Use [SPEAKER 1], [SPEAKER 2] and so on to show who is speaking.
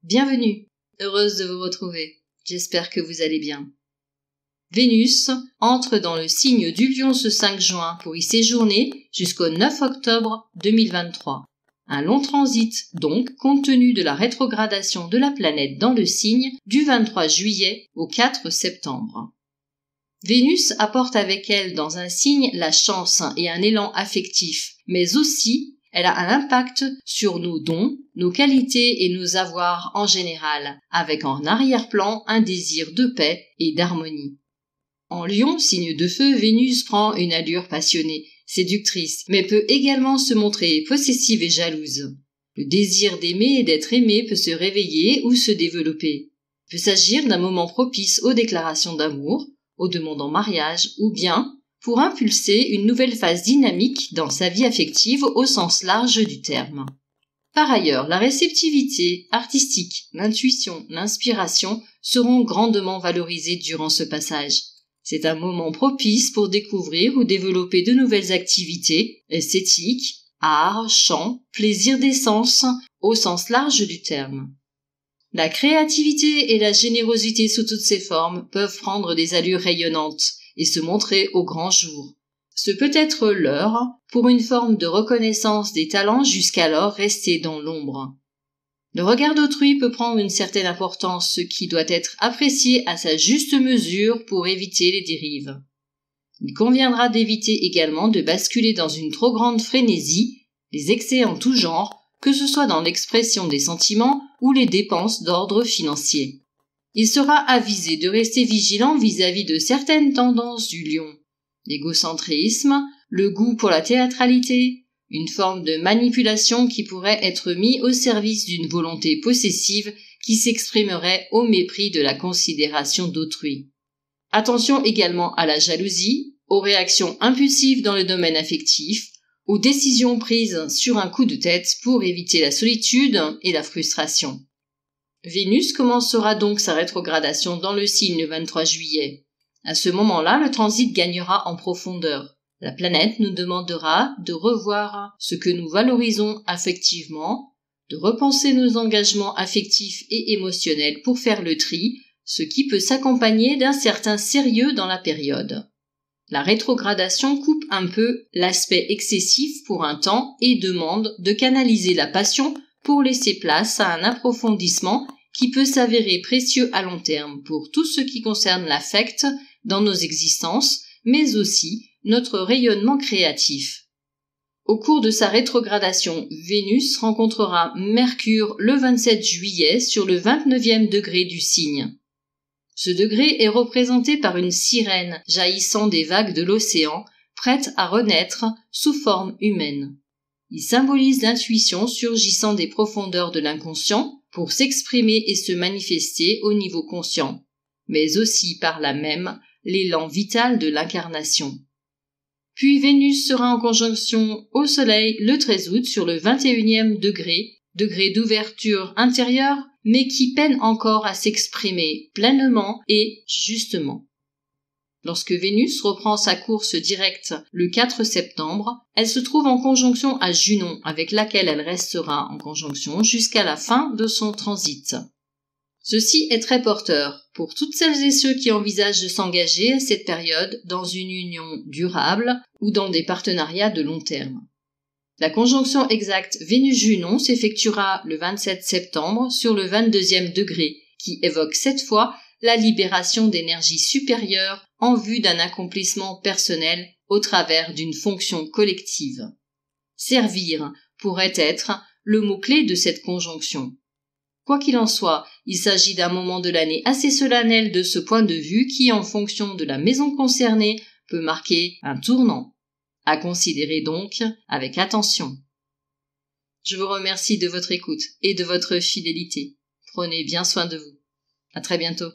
[SPEAKER 1] Bienvenue, heureuse de vous retrouver. J'espère que vous allez bien. Vénus entre dans le signe du Lion ce 5 juin pour y séjourner jusqu'au 9 octobre 2023. Un long transit donc compte tenu de la rétrogradation de la planète dans le signe du 23 juillet au 4 septembre. Vénus apporte avec elle dans un signe la chance et un élan affectif, mais aussi elle a un impact sur nos dons, nos qualités et nos avoirs en général, avec en arrière-plan un désir de paix et d'harmonie. En Lion, signe de feu, Vénus prend une allure passionnée, séductrice, mais peut également se montrer possessive et jalouse. Le désir d'aimer et d'être aimé peut se réveiller ou se développer. Il peut s'agir d'un moment propice aux déclarations d'amour, aux demandes en mariage ou bien pour impulser une nouvelle phase dynamique dans sa vie affective au sens large du terme. Par ailleurs, la réceptivité artistique, l'intuition, l'inspiration seront grandement valorisées durant ce passage. C'est un moment propice pour découvrir ou développer de nouvelles activités esthétiques, art, chant, plaisir des sens au sens large du terme. La créativité et la générosité sous toutes ses formes peuvent prendre des allures rayonnantes et se montrer au grand jour. Ce peut être l'heure pour une forme de reconnaissance des talents jusqu'alors restés dans l'ombre. Le regard d'autrui peut prendre une certaine importance, ce qui doit être apprécié à sa juste mesure pour éviter les dérives. Il conviendra d'éviter également de basculer dans une trop grande frénésie, les excès en tout genre, que ce soit dans l'expression des sentiments ou les dépenses d'ordre financier. Il sera avisé de rester vigilant vis-à-vis de certaines tendances du Lion. L'égocentrisme, le goût pour la théâtralité, une forme de manipulation qui pourrait être mise au service d'une volonté possessive qui s'exprimerait au mépris de la considération d'autrui. Attention également à la jalousie, aux réactions impulsives dans le domaine affectif, aux décisions prises sur un coup de tête pour éviter la solitude et la frustration. Vénus commencera donc sa rétrogradation dans le signe le 23 juillet. À ce moment-là, le transit gagnera en profondeur. La planète nous demandera de revoir ce que nous valorisons affectivement, de repenser nos engagements affectifs et émotionnels pour faire le tri, ce qui peut s'accompagner d'un certain sérieux dans la période. La rétrogradation coupe un peu l'aspect excessif pour un temps et demande de canaliser la passion pour laisser place à un approfondissement qui peut s'avérer précieux à long terme pour tout ce qui concerne l'affect dans nos existences, mais aussi notre rayonnement créatif. Au cours de sa rétrogradation, Vénus rencontrera Mercure le 27 juillet sur le 29e degré du signe. Ce degré est représenté par une sirène jaillissant des vagues de l'océan, prête à renaître sous forme humaine. Il symbolise l'intuition surgissant des profondeurs de l'inconscient pour s'exprimer et se manifester au niveau conscient, mais aussi par là même l'élan vital de l'incarnation. Puis Vénus sera en conjonction au Soleil le 13 août sur le 21e degré d'ouverture intérieure, mais qui peine encore à s'exprimer pleinement et justement. Lorsque Vénus reprend sa course directe le 4 septembre, elle se trouve en conjonction à Junon, avec laquelle elle restera en conjonction jusqu'à la fin de son transit. Ceci est très porteur pour toutes celles et ceux qui envisagent de s'engager à cette période dans une union durable ou dans des partenariats de long terme. La conjonction exacte Vénus-Junon s'effectuera le 27 septembre sur le 22e degré, qui évoque cette fois la libération d'énergie supérieure en vue d'un accomplissement personnel au travers d'une fonction collective. Servir pourrait être le mot-clé de cette conjonction. Quoi qu'il en soit, il s'agit d'un moment de l'année assez solennel de ce point de vue qui, en fonction de la maison concernée, peut marquer un tournant. À considérer donc avec attention. Je vous remercie de votre écoute et de votre fidélité. Prenez bien soin de vous. À très bientôt.